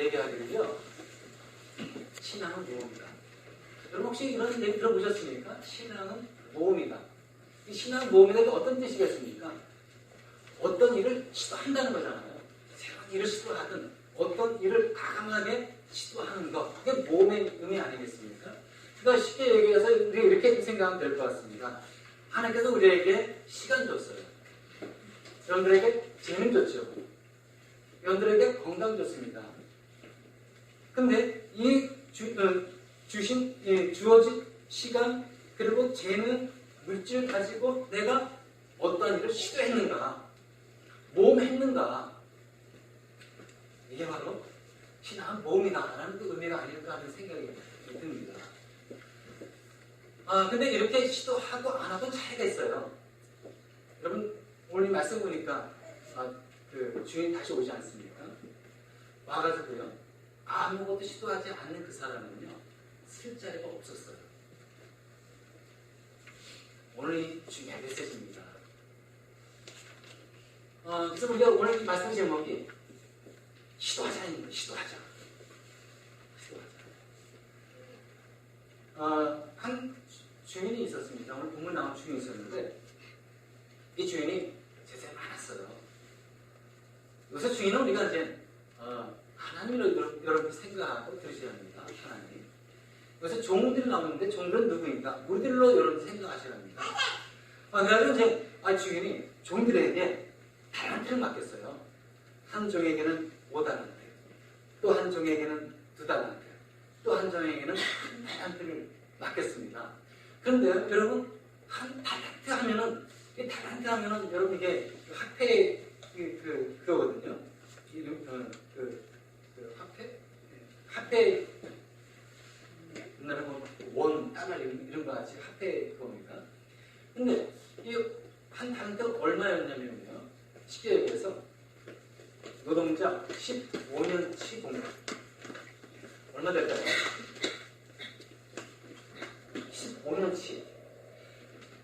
얘기하기를요, 신앙은 모험이다. 여러분 혹시 이런 얘기 들어보셨습니까? 신앙은 모험이다. 이 신앙은 모험이다. 이게 어떤 뜻이겠습니까? 어떤 일을 시도한다는 거잖아요. 새로운 일을 시도하든 어떤 일을 과감하게 시도하는 것, 그게 모험의 의미 아니겠습니까? 그러니까 쉽게 얘기해서 우리가 이렇게 생각하면 될 것 같습니다. 하나님께서 우리에게 시간 줬어요. 여러분들에게 재능 줬죠. 여러분들에게 건강 줬습니다. 근데 이 주어진 시간 그리고 재능, 물질 가지고 내가 어떤 일을 시도했는가, 모험했는가, 이게 바로 신앙은 모험이다라는 그 의미가 아닐까 하는 생각이 듭니다. 근데 이렇게 시도하고 안 하고 차이가 있어요. 여러분 오늘 말씀 보니까 그 주인 다시 오지 않습니까? 와가지고요, 아무것도 시도하지 않는 그 사람은요, 쓸 자리가 없었어요. 오늘 이 중요한 메시지입니다. 그래서 우리가 오늘 말씀 제목이 시도하자입니다. 시도하자. 한 주인이 있었습니다. 오늘 본문 나온 주인이 있었는데 이 주인이 제세 많았어요. 요새 주인은 우리가 이제 하나님을 여러분 생각하고 들으셔야 합니다. 하나님. 요새 종들이 나오는데 종들은 누구인가? 우리들로 여러분 생각하셔야 합니다. 그래서 이제 주인이 종들에게 달란트를 맡겼어요. 한 종에게는 5달란트, 또 한 종에게는 2달란트, 또 한 종에게는 1달란트를 맡겼습니다. 그런데 여러분 한 달란트 하면은 이 달란트 하면은 여러분 이게 화폐 그거거든요. 화폐 옛날에 원, 달러 이런 거 같이 화폐 그겁니다. 근데 이 한 달란트가 얼마였냐면요, 쉽게 얘기해서 노동자 15년치 봉급 얼마 될까요? 15년치.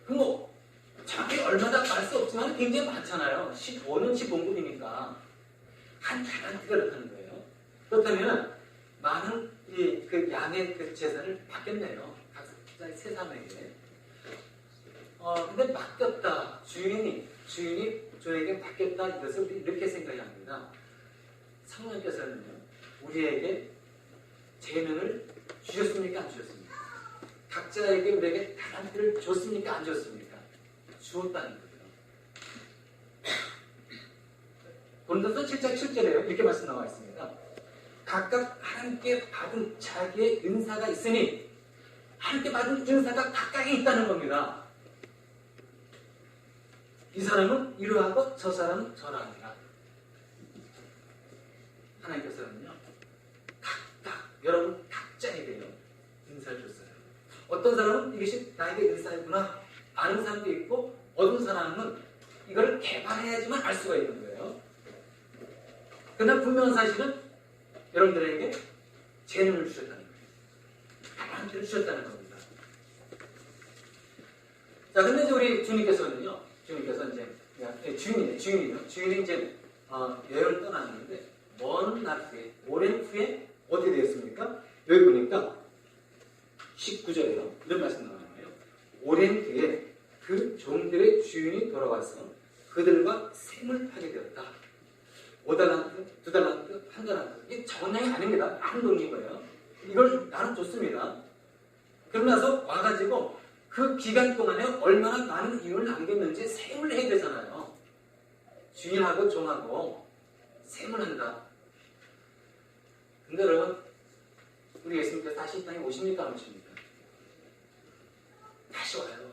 그럼 정확히 얼마다 말 수 없지만 굉장히 많잖아요. 15년치 봉급이니까 한 달란트가 그렇다는 거예요. 그렇다면 많은 그 양의 그 재산을 받겠네요. 각자의 세상에게. 근데 맡겼다. 주인이 저에게 맡겼다. 이것을 우리 이렇게 생각해야 합니다. 성령께서는요, 우리에게 재능을 주셨습니까? 안 주셨습니까? 각자에게 우리에게 달란트를 줬습니까? 안 줬습니까? 주었다는 거죠. 고린도서 7장 7절에요. 이렇게 말씀 나와 있습니다. 각각 하나님께 받은 자기의 은사가 있으니, 하나님께 받은 은사가 각각에 있다는 겁니다. 이 사람은 이러하고 저 사람은 저러하니라. 하나님께서는요, 각각 여러분 각자에게요 은사를 줬어요. 어떤 사람은 이것이 나에게 은사이구나 아는 사람도 있고, 어떤 사람은 이걸 개발해야지만 알 수가 있는 거예요. 그러나 분명한 사실은 여러분들에게 재능을 주셨다는 거예요. 달란트를 주셨다는 겁니다. 자, 근데 이제 우리 주님께서 이제 주인이 이제 여행을 떠났는데 먼 날 후에, 오랜 후에 어디 되었습니까? 여기 보니까 19절에요. 이런 말씀 나와요. 오랜 후에 그 종들의 주인이 돌아와서 그들과 셈을 하게 되었다. 5달란트, 2달란트, 1달란트. 이게 적은 양이 아닙니다. 많은 돈인 거예요. 이걸 나는 줬습니다. 그러고 나서 와가지고 그 기간 동안에 얼마나 많은 이윤을 남겼는지 셈을 해야 되잖아요. 주인하고 종하고 셈을 한다. 근데 여러분, 우리 예수님께서 다시 이 땅에 오십니까? 안 오십니까? 다시 와요.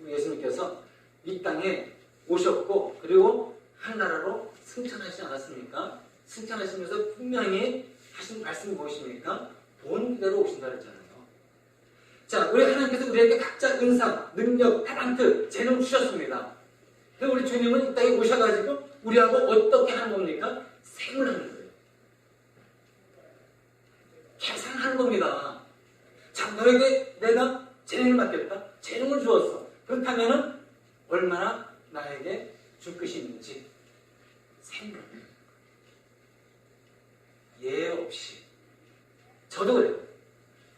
우리 예수님께서 이 땅에 오셨고, 그리고 하나라로 승천하시지 않았습니까? 승천하시면서 분명히 하신 말씀이 무엇입니까? 돈 그대로 오신다 그랬잖아요. 자, 우리 하나님께서 우리에게 각자 은사, 능력, 달란트, 재능 주셨습니다. 그리고 우리 주님은 이 땅에 오셔가지고 우리하고 어떻게 하는 겁니까? 셈을 하는 거예요. 계산하는 겁니다. 자, 너에게 내가 재능을 맡겼다. 재능을 주었어. 그렇다면은 얼마나 나에게 줄 것이 있는지 셈을. 예외 없이. 저도 그래요.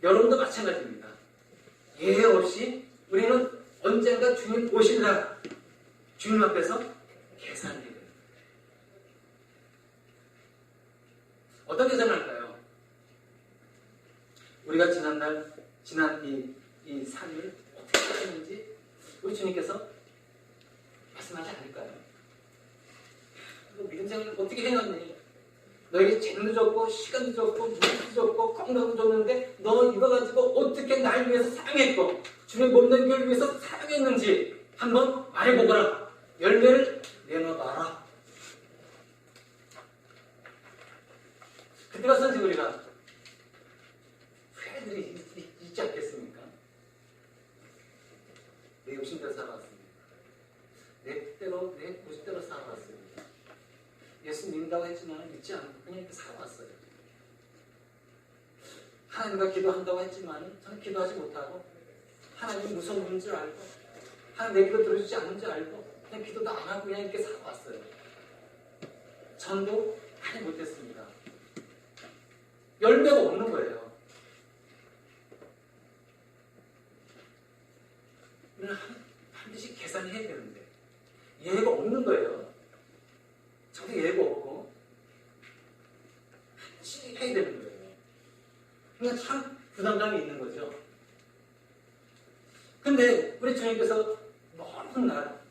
여러분도 마찬가지입니다. 예외 없이 우리는 언젠가 주님 오실 날 주님 앞에서 계산해야 돼요. 어떤 계산을 할까요? 우리가 지난 이 삶을 어떻게 하셨는지 우리 주님께서 말씀하지 않을까요? 너 믿음 생활을 어떻게 해놨니? 너에게 재능도 줬고 시간도 줬고 물도 줬고 건강도 줬는데 너 이거 가지고 어떻게 날 위해서 사용했고 주님 몸된 교회를 위해서 사용했는지 한번 말해보거라. 열매를 내놔봐라. 그때 가서 이제 우리가 후회들이 있지 않겠습니까? 내 욕심대로 살아왔습니다. 내 뜻대로, 내 고집대로 살아왔습니다. 예수 믿는다고 했지만 믿지 않고 그냥 이렇게 살아왔어요. 하나님과 기도한다고 했지만 저는 기도하지 못하고 하나님 무서운 분인 줄 알고 하나님 내 기도 들어주지 않는 줄 알고 그냥 기도도 안 하고 그냥 이렇게 살아왔어요. 전도 많이 못했습니다. 열매가 없는 거예요. 우리는 반드시 계산해야 되는데 예외가 없는 거예요. 저도 예외가 없고 반드시 해야 되는 거예요. 그러니까 참 부담감이 있는 거죠. 근데 우리 주님께서 먼 날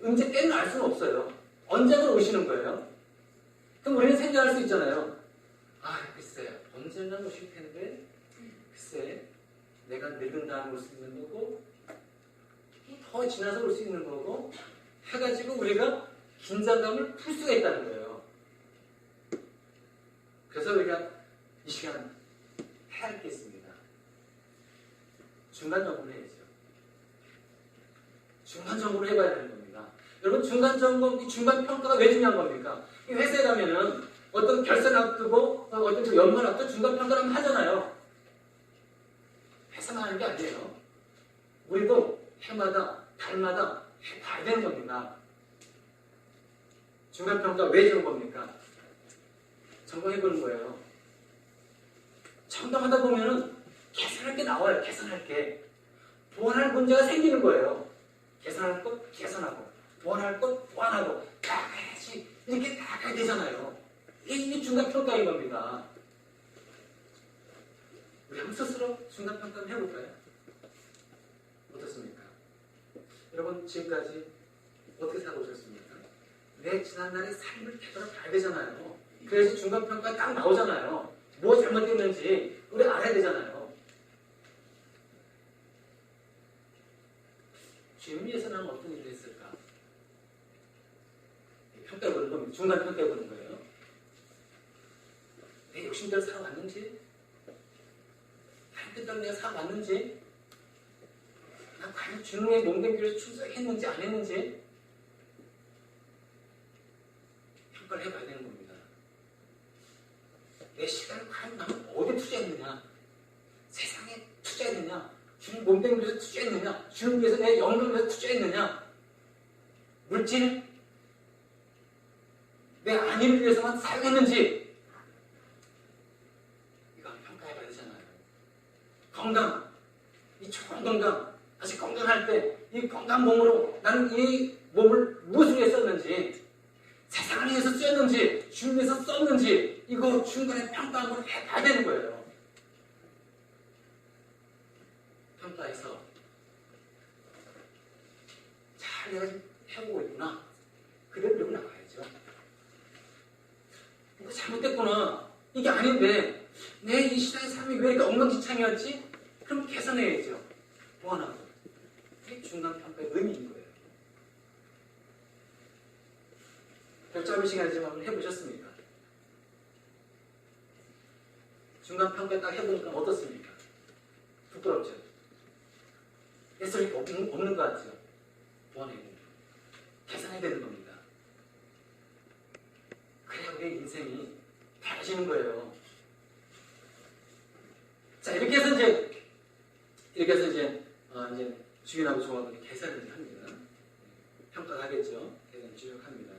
언제 때는 알 수는 없어요. 언제나 오시는 거예요. 그럼 우리는 생각할 수 있잖아요. 글쎄 언제나 오실 텐데 글쎄 내가 늙은 다음에 올 수 있는 거고 더 지나서 올 수 있는 거고 해가지고 우리가 긴장감을 풀 수가 있다는 거예요. 그래서 우리가 이 시간 해야 할 게 있습니다. 중간점검을 해야죠. 중간점검을 해봐야 되는 겁니다. 여러분 중간점검, 이 중간평가가 왜 중요한 겁니까? 이 회사에 가면은 어떤 결산 앞두고 어떤 그 연말 앞두고 중간평가를 하잖아요. 회사만 하는 게 아니에요. 우리도 해마다 달마다 해봐야 되는 겁니다. 중간평가 왜 좋은 겁니까? 점검해보는 거예요. 점검하다 보면은 계산할 게 나와요. 계산할 게. 보완할 문제가 생기는 거예요. 계산할 것 계산하고 보완할 것 보완하고 다 같이 이렇게 다 가야 되잖아요. 이게 중간평가인 겁니다. 우리 한번 스스로 중간평가 한번 해볼까요? 어떻습니까? 여러분 지금까지 어떻게 살고 오셨습니까? 내 지난날의 삶을 되돌아봐야 되잖아요. 그래서 중간평가 딱 나오잖아요. 뭐 잘못됐는지 우리 알아야 되잖아요. 주님 위해서 나는 어떤 일을 했을까? 평가해보는 겁니다. 중간 평가해보는 거예요. 내 욕심대로 살아왔는지, 하나님 뜻대로 내가 살아왔는지, 나 과연 주님의 몸된 길에서 충성했는지 안 했는지 평가를 해봐야 되는 겁니다. 내 시간을 과연 나는 어디에 투자했느냐? 세상에 투자했느냐? 주님 몸된 길에서 투자했느냐? 주님 위해서 내 영혼을 위해서 투자했느냐? 물질? 내 안위를 위해서만 사용했는지 이거 평가해봐야 되잖아요. 건강, 이 좋은 건강, 다시 건강할 때 이 건강 몸으로 나는 이 몸을 무엇을 위해 썼는지, 세상을 위해서 쓰였는지, 주님 위해서 썼는지 이거 중간에 평가함으로 해봐야 되는 거예요. 평가해서 잘 내가 해보고 있구나. 그대로 들고 나가야죠. 이거 잘못됐구나. 이게 아닌데 내 이 신앙의 삶이 왜 이렇게 엉망진창이었지? 그럼 개선해야죠. 보완하고. 이게 중간평가의 의미인 거예요. 짧은 시간이지만 한번 해보셨습니까? 중간평가 딱 해보니까 어떻습니까? 부끄럽죠? 애쓰기 없는 것 같죠? 보완해야 됩니다. 계산해야 되는 겁니다. 그래야 우리의 인생이 달라지는 거예요. 자, 이렇게 해서 이제 주인하고 종하고 계산을 합니다. 평가를 하겠죠. 계산을 쭉 합니다.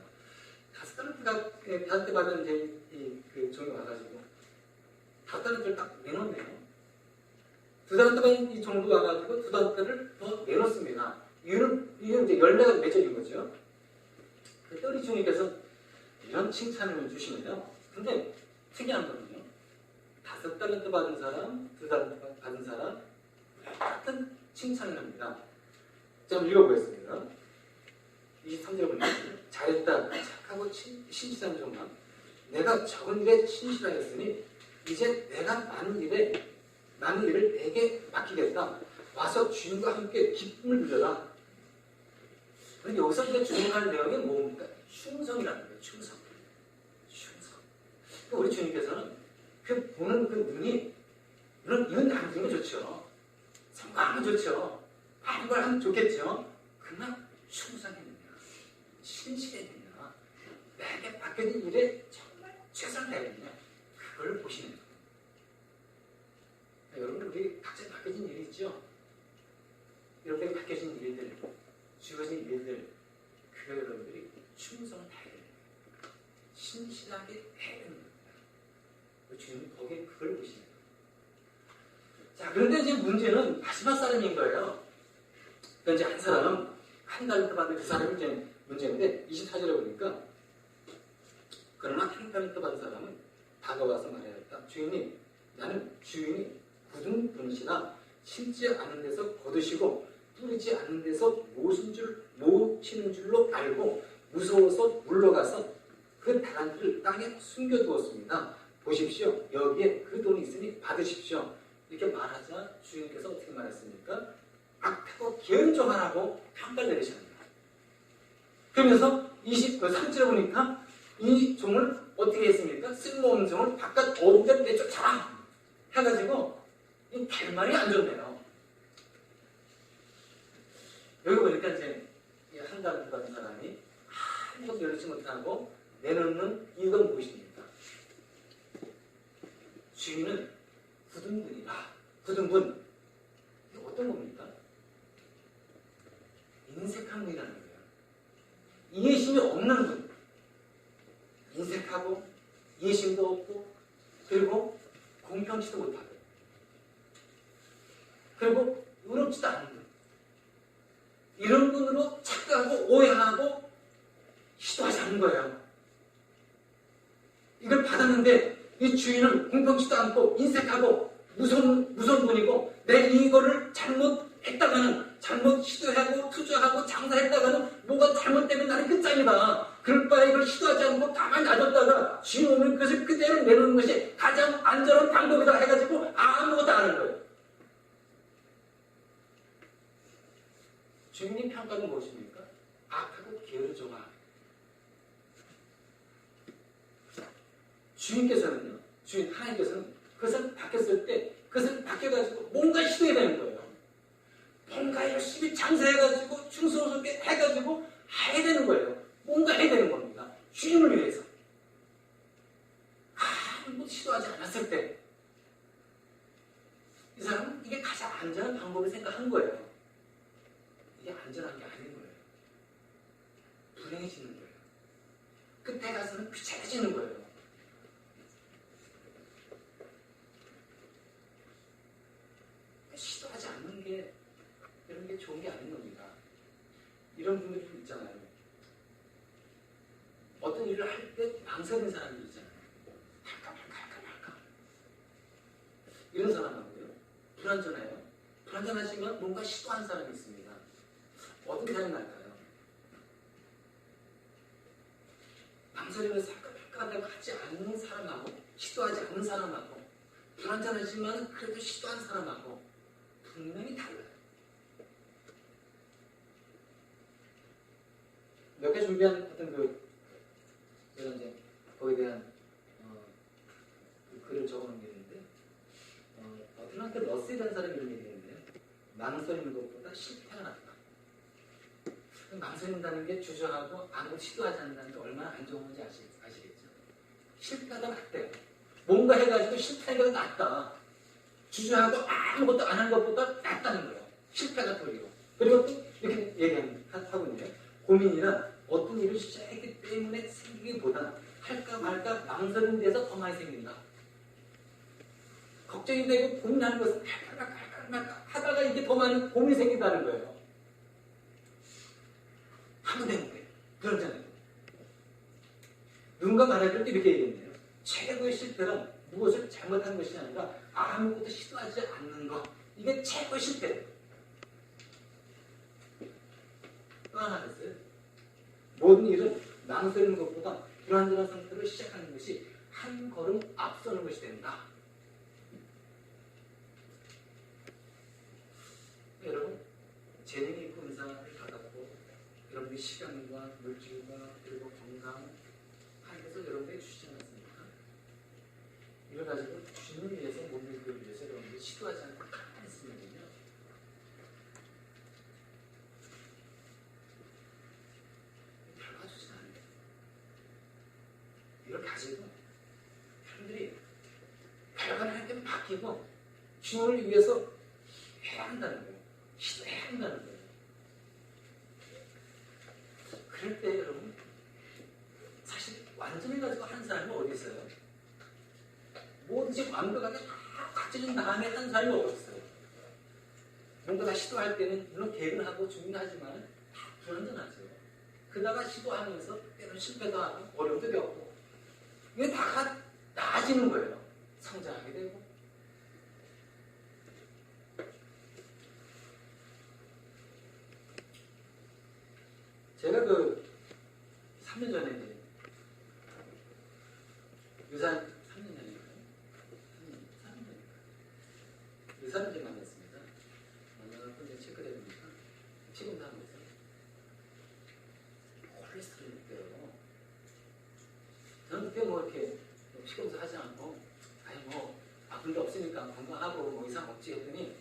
5달러트 받은 이제 그 종이 와가지고 5달러트를 딱 내놓네요. 2달러트 받은 이 종도 와가지고 2달러트를 더 내놓습니다. 이유는 이제 열매가 맺어진 거죠. 그 떨이 주님께서 이런 칭찬을 주시네요. 근데 특이한 거는요. 5달러트 받은 사람, 2달러트 받은 사람 같은 칭찬을 합니다. 자, 한번 읽어보겠습니다. 23절 보니까 잘했다, 착하고 신실한 종아, 내가 적은 일에 신실하였으니 이제 내가 많은 일을 내게 맡기겠다. 와서 주인과 함께 기쁨을 누려라. 그런데 여기서 이제 주목할 내용이 뭡니까? 충성이라는 거예요. 충성. 우리 주님께서는 그 보는 그 눈이 이런 남기는 좋죠. 성공하면 좋죠. 많은 걸 하면 좋겠죠. 그러나 충성했느냐, 신실했느냐, 내게 맡겨진 일에 정말 최선을 다했느냐, 그걸 보시는 거예요. 여러분, 우리 각자 맡겨진 일이 있죠. 이렇게 맡겨진 일들, 주어진 일들, 그걸 여러분들이 충성을 다해야 돼요. 신실하게 해야 되는 겁니다. 주님은 거기에 그걸 보시는 거예요. 자, 그런데 이제 문제는 마지막 사람인 거예요. 그러니까 이제 한 사람은 한 달러트 받는 그 사람이 이제 문제인데 24절에 보니까 그러나 한 달러트 받은 사람은 다가와서 말하였다. 주인님, 나는 주인이 굳은 분이시나 심지 않은 데서 거두시고 뿌리지 않은 데서 모치는 줄로 알고 무서워서 물러가서 그 달란트를 땅에 숨겨두었습니다. 보십시오. 여기에 그 돈이 있으니 받으십시오. 이렇게 말하자 주인께서 어떻게 말했습니까? 악하고 게으른 종아라고 평가를 내리셨습니다. 그러면서 23절에 보니까 이 종을 어떻게 했습니까? 쓸모없는 종을 바깥 어두운 데로 내쫓아라 해가지고 이 결말이 안 좋네요. 여기 보니까 이제 한 달을 받은 사람이 아무것도 열지 못하고 내놓는 이유가 무엇입니까? 주인은 굳은 분이다. 굳은 분. 이게 어떤 겁니까? 인색한 분이라는 거예요. 이해심이 없는 분. 인색하고 이해심도 없고 그리고 공평치도 못하고 그리고 의롭지도 않은 분. 이런 분으로 착각하고 오해하고 시도하지 않는 거예요. 이걸 받았는데 이 주인은 공평치도 않고 인색하고 무서운 분이고 내 이거를 잘못했다가는 잘못 시도하고 투자하고 장사했다가는 뭐가 잘못되면 나는 끝장이다. 그럴 바에 이걸 시도하지 않고 가만히 놔뒀다가 주인 오면 그것을 그대로 내놓는 것이 가장 안전한 방법이다 해가지고 아무것도 안 하는 거예요. 주인님 평가는 무엇입니까? 악하고 게으른 종아. 주인께서는요, 하나님께서는 그것을 바뀌었을 때, 그것을 바뀌어가지고 뭔가 시도해야 되는 거예요. 뭔가 열심히 장사해가지고, 충성스럽게 해가지고, 해야 되는 거예요. 뭔가 해야 되는 겁니다. 주인을 위해서. 아무것도 시도하지 않았을 때, 이 사람은 이게 가장 안전한 방법을 생각한 거예요. 이게 안전한 게 아닌 거예요. 불행해지는 거예요. 끝에 가서는 귀찮아지는 거예요. 시도하지 않는 게 이런 게 좋은 게 아닌 겁니다. 이런 분들이 좀 있잖아요. 어떤 일을 할 때 망설이는 사람들이 있잖아요. 할까. 이런 사람하고요. 불안전해요. 불안전하지만 뭔가 시도한 사람이 있습니다. 어떤 사람이 날까요? 망설이면서 할까 하지 않는 사람하고 시도하지 않는 사람하고 불안전하지만 그래도 시도한 사람하고 분명히 달라요. 몇 개 준비한 어떤 제가 이제 거기에 대한 글을 적어놓은 게 있는데 어떤 한테 러셀이라는 사람이 이런 얘기를 했는데요. 망설이는 것보다 실패가 낫다. 망설인다는 게 주저하고 아무것도 시도하지 않는다는 게 얼마나 안 좋은 건지 아시겠죠? 실패가 낫대요. 뭔가 해가지고 실패가 낫다. 주저하고 아무것도 안 하는 것보다 낫다는 거예요. 실패가 도리고. 그리고 또 이렇게 얘기하고 있는데 고민이나 어떤 일을 시작했기 때문에 생기기보다 할까 말까 망설이는 데서 더 많이 생긴다. 걱정이 되고 고민하는 것은 할까 말까 하다가 이게 더 많이 고민이 생긴다는 거예요. 하면 되는데 그러잖아요. 누군가 말할 때 이렇게 얘기했네요. 최고의 실패는 무엇을 잘못한 것이 아니라 아무것도 시도하지 않는 것. 이게 최고의 실패예요. 또 하나 있어요. 모든 일은 망설이는 것보다 불안정한 상태로 시작하는 것이 한 걸음 앞서는 것이 된다. 여러분, 재능이 있고 은사를 받았고 여러분의 시간과 물질과 그리고 건강 하나님께서 여러분에게 주시지 않았습니까? 이걸 가지고 주님을 위해서 몸을 위해서 여러분들이 시도하지 않고 가만히 있으면요 결과 주진 않아요. 이걸 가지고 여러분들이 결과를 할 때는 바뀌고 주님을 위해서 해야 한다는 거예요. 시도해야 한다는 거예요. 그럴 때 여러분 사실 완전히 가지고 한 사람이 어디 있어요? 뭐든지 완벽하게 다 갖춰진 다음에 한 사람이 어디 있어요? 뭔가 다 시도할 때는 물론 계획은 하고 준비는 하지만 다 불완전하죠. 그러다가 시도하면서 때로는 실패도 하고 어려움도 겪고 이게 다가 나아지는 거예요. 성장하게 되고 제가 3년 전에 이제 의사 3년 전인가요? 3년 전인가요? 의사를 이제 만났습니다. 만나서 이제 체크를 해보니까 피검사 하면서 콜레스테롤이 높대요. 저는 그때 뭐 이렇게 피검사 하지 않고 아니 뭐 아픈 게 없으니까 건강하고 뭐 이상 없지 했더니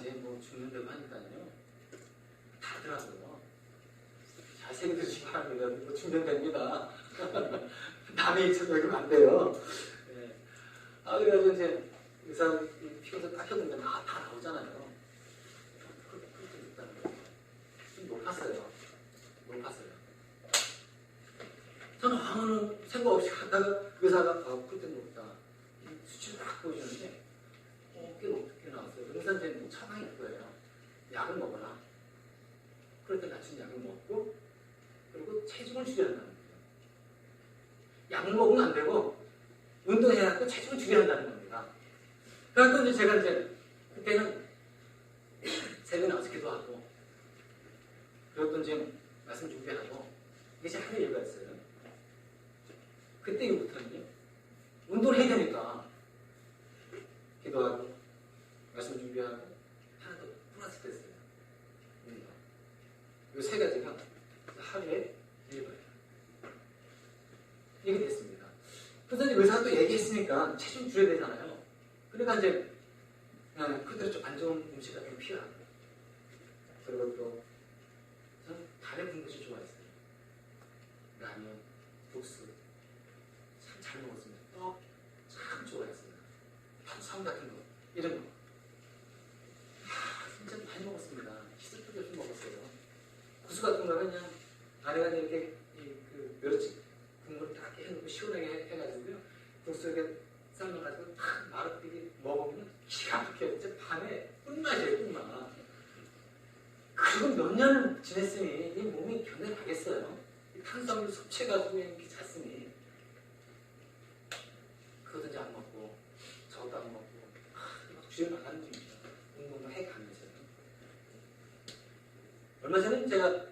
이제 뭐 죽는다고 하니까요. 다더라고요. 자세히 드시기 바랍니다. 뭐 충전됩니다. 남의 입에서 여기면 안 돼요. 네. 그래가지고 이제 의사 피검사 딱 해보니까 다 나오잖아요. 좀 높았어요. 저는 아무런 생각 없이 갔다가 의사가 그때 높다. 수치를 딱 보여주는데 꽤 높게 나왔어요. 그래서 이제 뭐 처방이 있고요. 약을 먹어라. 그럴 때 낮춘 약을 먹고 그리고 체중을 줄여야 한다는 거예요. 약을 먹으면 안 되고 운동해야 하고 체중을 줄여야 한다는 겁니다. 그래서 이제 제가 그때는 새벽에 나와서 기도하고 그리고 또 이제 말씀 준비하고 이게 하는 이유가 있어요. 그때 이후부터는요 운동을 해야 되니까 기도하고 말씀 준비하고 하나 더 플러스 됐어요. 이 세 가지가 하루에 1번 이게 됐습니다. 그래서 이제 의사도 얘기했으니까 체중 줄여야 되잖아요. 그러니까 이제 그대로 좀 안 좋은 음식 같은 거 피하고 그리고 또 저는 다른 분것이 좋아했어요. 라면, 국수 참 잘 먹었습니다. 떡 참 좋아했어요. 탄수화물 같은 거 이런 거 진짜 많이 먹었습니다. 시술 때도 좀 먹었어요. 국수 같은 거는 그냥 아내가 이렇게 멸치 국물을 딱 해놓고 시원하게 해가지고요. 국수에 삶아가지고 탁 말아뜨기 먹으면 기가 막혀요. 진짜 밤에 꿀맛이에요, 꿀맛. 그리고 몇 년을 지냈으니 이 몸이 견뎌나겠어요. 탄수화물 섭취해가지고 이렇게 잤으니 그것도 이제 안 먹고 저것도 안 먹고 주여 나가는 중이죠. 운동도 해가면서 얼마 전에 제가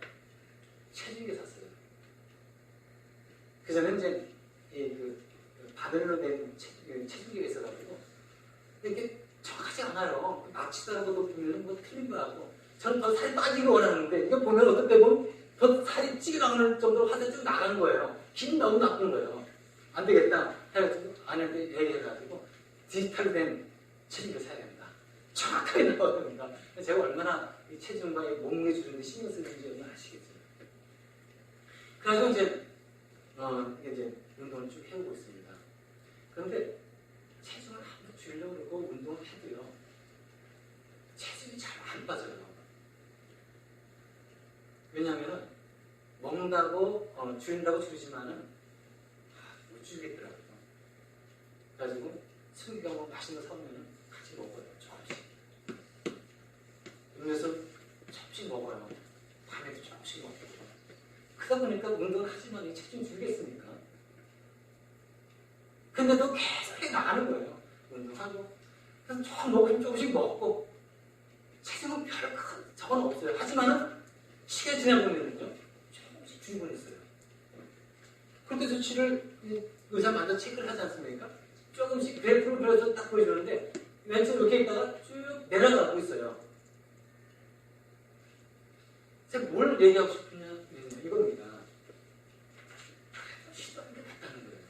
체중계 샀어요. 그 전에 이제 바벨로 된 체중계가 있어가지고 이게 정확하지 않아요. 마취다라고 보면 뭐 틀린 거 하고 저는 더 살이 빠지기 원하는데 이거 보면 어떤 때 보면 더 살이 찌게 나오는 정도로 화살이 쭉 나가는 거예요. 힘이 너무 나쁜 거예요. 안 되겠다 해가지고 아내한테 얘기해가지고 디지털 된 체중계를 사야 된다. 정확하게 나와야 됩니다. 제가 얼마나 이 체중과 이 몸무게 줄이는 데 신경 쓰는지 얼마나 아시겠어요. 그래서 이제 운동을 쭉 해오고 있습니다. 그런데 체중을 한번 줄이려고 그러고 운동을 해도요. 체중이 잘 안 빠져요. 왜냐하면 먹는다고 줄인다고 줄이지만은 못 줄이겠더라고요. 그래가지고 승기가 맛있는 거 사오면은 같이 먹어요. 조금씩. 음료수 조금씩 먹어요. 밤에도 조금씩 먹고. 그러다 보니까 운동을 하지만 이 체중 줄겠습니까? 근데도 계속 나가는 거예요. 운동하고. 그래서 조금 먹으면 조금씩 먹고. 체중은 별 큰 적은 없어요. 하지만은 시간이 지나보면요. 조금씩 줄고 있어요. 그런데 수치를 의사 만져 체크를 하지 않습니까? 조금씩 그래프를 그려서 딱 보여주는데 왼쪽 이렇게 있다가 쭉 내려가고 있어요. 제가 뭘 얘기하고 싶으냐 이겁니다. 시도하는 게 낫다는 거예요.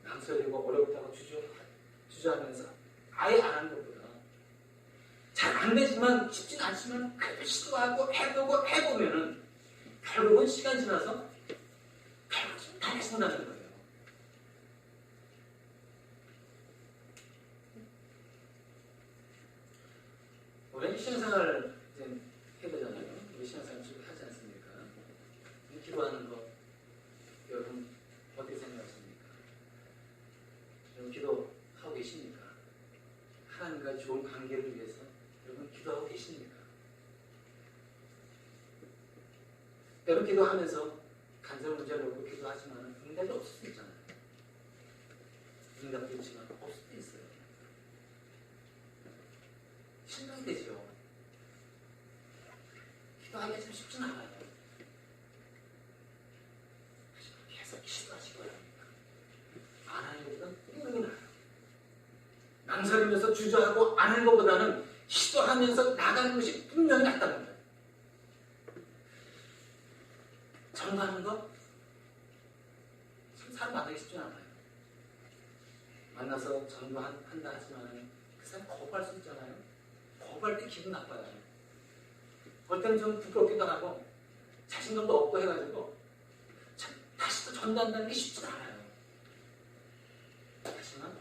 낭설이고 어렵다고 주저하면서 아예 안 하는 것보다 잘 안 되지만 쉽지는 않지만 그래도 시도하고 해보면은 결국은 시간 지나서 결국은 다 해준다는 거예요. 우리 신앙생활을 해야 되잖아요. 우리 신앙생활 지금 하지 않습니까? 기도하는 거 여러분 어떻게 생각하십니까? 여러분 기도하고 계십니까? 하나님과 좋은 관계를 위해서 여러분 기도하고 계십니까? 여러분 기도하면서 간절 문제를 놓고 기도하지만 응답이 없을 수 있잖아요. 응답도 있지만 없을 수도 있어요. 실망이 되죠. 기도하기가 참 쉽진 않아요. 하지만 계속 시도하시기 바랍니다. 안 하는 것보다는 분명히 나아요. 망설이면서 주저하고 안 하는 것보다는 시도하면서 나가는 것이 분명히 낫다는 거예요. 전도하는 거 사람 만나기 쉽지 않아요. 만나서 전도한다 하지만 그 사람 거부할 수 있잖아요. 거부할 때 기분 나빠요. 볼 때는 좀 부끄럽기도 하고 자신감도 없고 해가지고 다시 또 전도한다는 게 쉽지 않아요. 하지만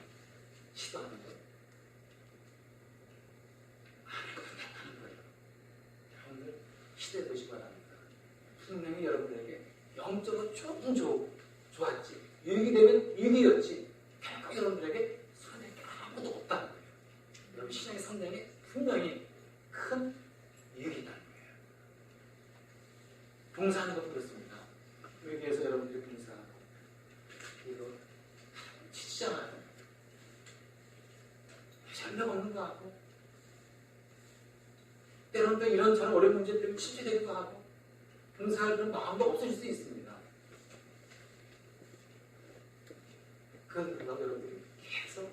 시도하는 거 하는 거예요. 여러분들 시도해 보시기 바랍니다. 분명히 여러분들에게 영적으로 조금 좋았지. 유익이 되면 유익이었지. 결국 여러분들에게 손해될 게 아무것도 없다는 거예요. 여러분 신앙의 성장에 분명히 큰 유익이 있다는 거예요. 봉사하는 것도 그렇습니다. 여기 위해서 여러분들이 봉사하고 이거 지치잖아요. 잘력 없는 거 같고 때로는 또 이런저런 어려운 문제 때문에 침체되기도 하고 봉사할 그런 마음도 없어질 수 있습니다. 그건 여러분들이 계속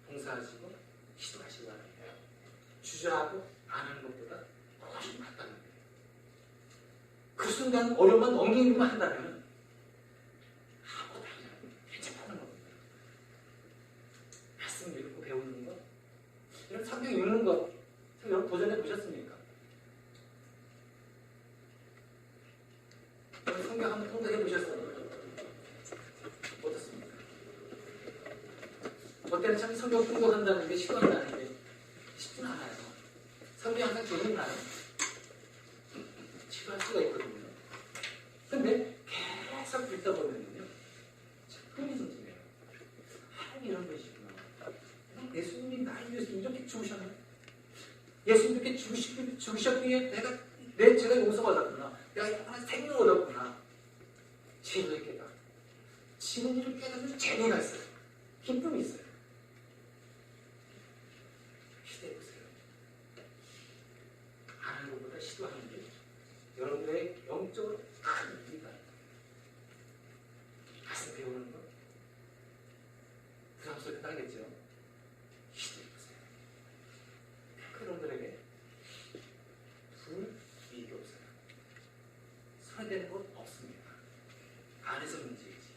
봉사하시고 시도하시기 바랍니다. 주저하고 안 하는 것보다 훨씬 낫다는 거예요. 그 순간 어려움만 넘기기만 한다면 아무것도 아니야. 괜찮다는 겁니다. 말씀 읽고 배우는 것, 이런 성경 읽는 것, 여러분 도전해 보셨습니까? 성경 한번 통독해 보셨습니까? 어떻습니까? 어때는 참 성경 통독한다는 게 시도한다는 게 쉽진 않아요. 성경 항상 재미나요. 시도할 수가 있거든요. 근데 계속 읽다 보면요. 참 흥미진진해요. 하나님 이런 분이시구나. 예수님이 나를 위해서 이렇게 죽으셨네. 예수님 이렇게 죽으셨기에 제가 용서받았구나. 내가 하나 생명을 얻었구나. 진리를 깨달아. 진리를 깨달으면 재미가 있어요. 기쁨이 있어요. 시도해보세요. 안 하는 것보다 시도하는 게 여러분들의 영적으로 큰 의미가 있다. 가서 배우는 것 부담스럽게 따르겠죠. 시도해보세요. 여러분들에게 불이익이 없어요. 손해되는 것 없습니다. 안에서 문제이지.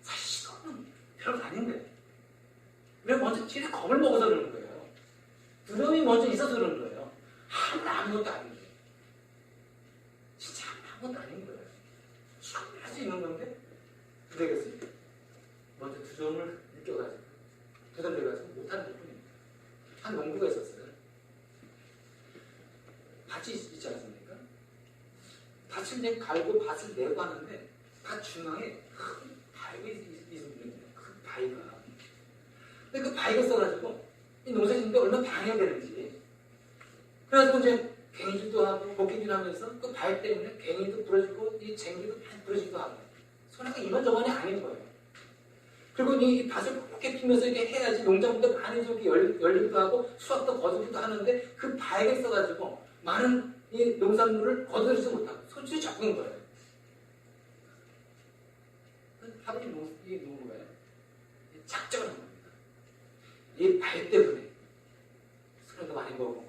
사실 시도는 별거 아닌데 왜 먼저 뒤에 겁을 먹어서 그러는 거예요. 두려움이 먼저 있어서 그러는 거예요. 아무것도 아닌 거예요. 진짜 아무것도 아닌 거예요. 충분히 할 수 있는 건데 되겠습니까? 먼저 두려움을 느껴가지고 부담돼가지고 못하는 것 뿐입니다. 한 농부가 있었어요. 밭이 있지 않습니까? 밭을 이제 갈고 밭을 내고 하는데 밭 중앙에 큰 바위가 있습니다. 그 바위가. 근데 그 바위가 써가지고 이 농사 짓는데 얼마나 방해가 되는지. 그래가지고 이제 갱이질도 하고 복귀질 하면서 그 바위 때문에 갱이도 부러지고 이 쟁기도 많이 부러지기도 하고 손해가 이만저만이 아닌 거예요. 그리고 이 밭을 그렇게 피면서 이렇게 해야지 농작물도 많이 저기 열리기도 하고 수확도 거두기도 하는데 그 바위가 있어가지고 많은 이 농산물을 거두지 못하고 손실이 적은 거예요. 하루 이 농부가요. 작정을 한 겁니다. 이 바위 때문에 손해도 많이 보고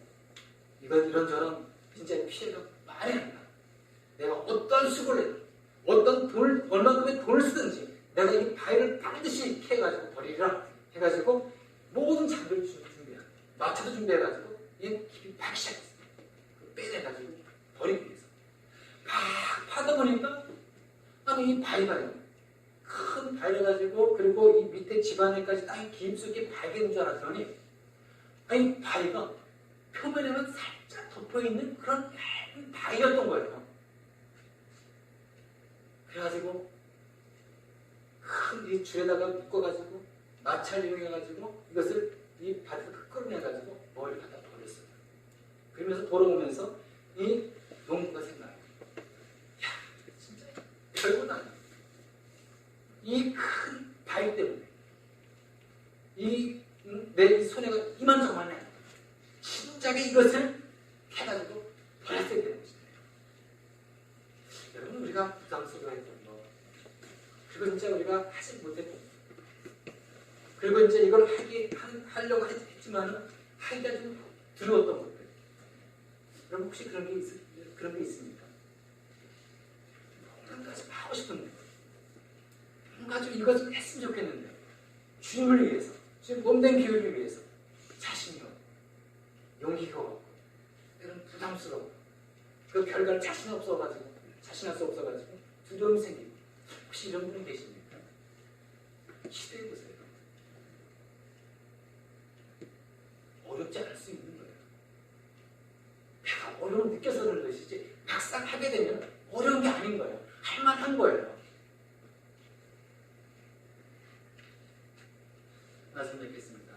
이런저런 진짜 피해가 많이 난다. 내가 어떤 수고를 어떤 돈을 얼마큼의 돈을 쓰든지 내가 이 바위를 반드시 캐가지고 버리라 해가지고 모든 장비를 준비해 마차도 준비해가지고 이 깊이 파기 시작했어요. 빼내가지고 버리기 위해서 막 파다 보니까 아니 이 바위가요 큰 바위를 가지고 그리고 이 밑에 집안에까지 땅이 깊숙이 발견인 줄 알았더니 아니 바위가 표면에만 살짝 덮여있는 그런 얇은 바위였던 거예요. 그래가지고 큰 이 줄에다가 묶어가지고 마찰을 이용해가지고 이것을 이 밭을 끌어내가지고 머리를 갖다 버렸어요. 그러면서 돌아오면서 이 농부가 생각해요. 야, 진짜 별건 아니야. 이 큰 바위 때문에 내 손해가 이만저만이 아니야. 진작에 이것을 해가지고 버렸어야 되는 것이에요. 여러분 우리가 부담스러워했던 거 그리고 진짜 우리가 하지 못했던 거 그리고 이제 이걸 하려고 했지만 하기가 좀 두려웠던 것들 여러분 혹시 그런 게 있습니까? 뭔가 좀 하고 싶은데 뭔가 좀 이거 좀 했으면 좋겠는데 주님을 위해서 지금 몸된 기회를 위해서 자신이 없고 용기가 없고 이런 부담스러워 그 결과를 자신할 수 없어가지고 두려움이 생기고 혹시 이런 분이 계십니까? 기도해보세요. 어렵지 않을 수 있는 거예요. 내가 어려움 느껴서 그런 것이지 막상 하게 되면 어려운 게 아닌 거예요. 할만한 거예요. 말씀 드리겠습니다.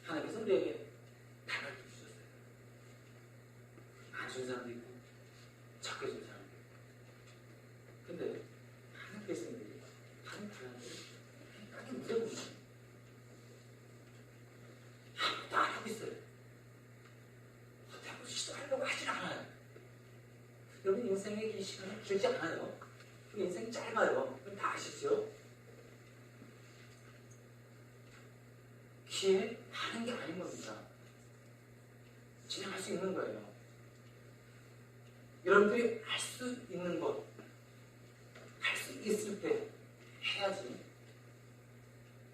하나님께서 우리에게 답을 주셨어요. 안 준 사람도 있고 적게 준 사람도 있고 근데 하나님께서 다른 사람들이 까지 물어보는 거예요. 아무도 안 하고 있어요. 어떻게 시도하려고 하진 않아요. 여러분 인생의 이 시간은 길지 않아요. 인생이 짧아요. 그럼 다 아시죠? 기회 하는 게 아닌 겁니다. 진행할 수 있는 거예요. 여러분들이 할 수 있는 것, 할 수 있을 때 해야지.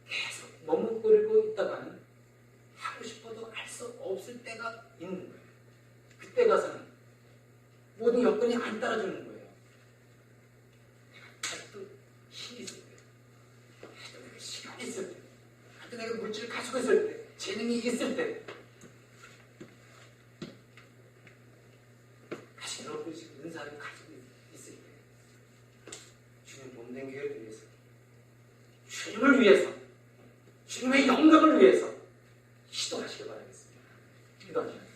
계속 머뭇거리고 있다가는 하고 싶어도 할 수 없을 때가 있는 거예요. 그때 가서는 모든 여건이 안 따라주는 거예요. 아직도 힘이 있을 때, 아직도 내가 시간이 있을 때, 아직도 내가 물질을 가지고 있을 때, 재능이 있을 때, 다시 여러분이 지금 은사를 가지고 있을 때, 주님 몸된 교회를 위해서, 주님을 위해서, 주님의 영광을 위해서 기도하시길 바라겠습니다. 기도하시면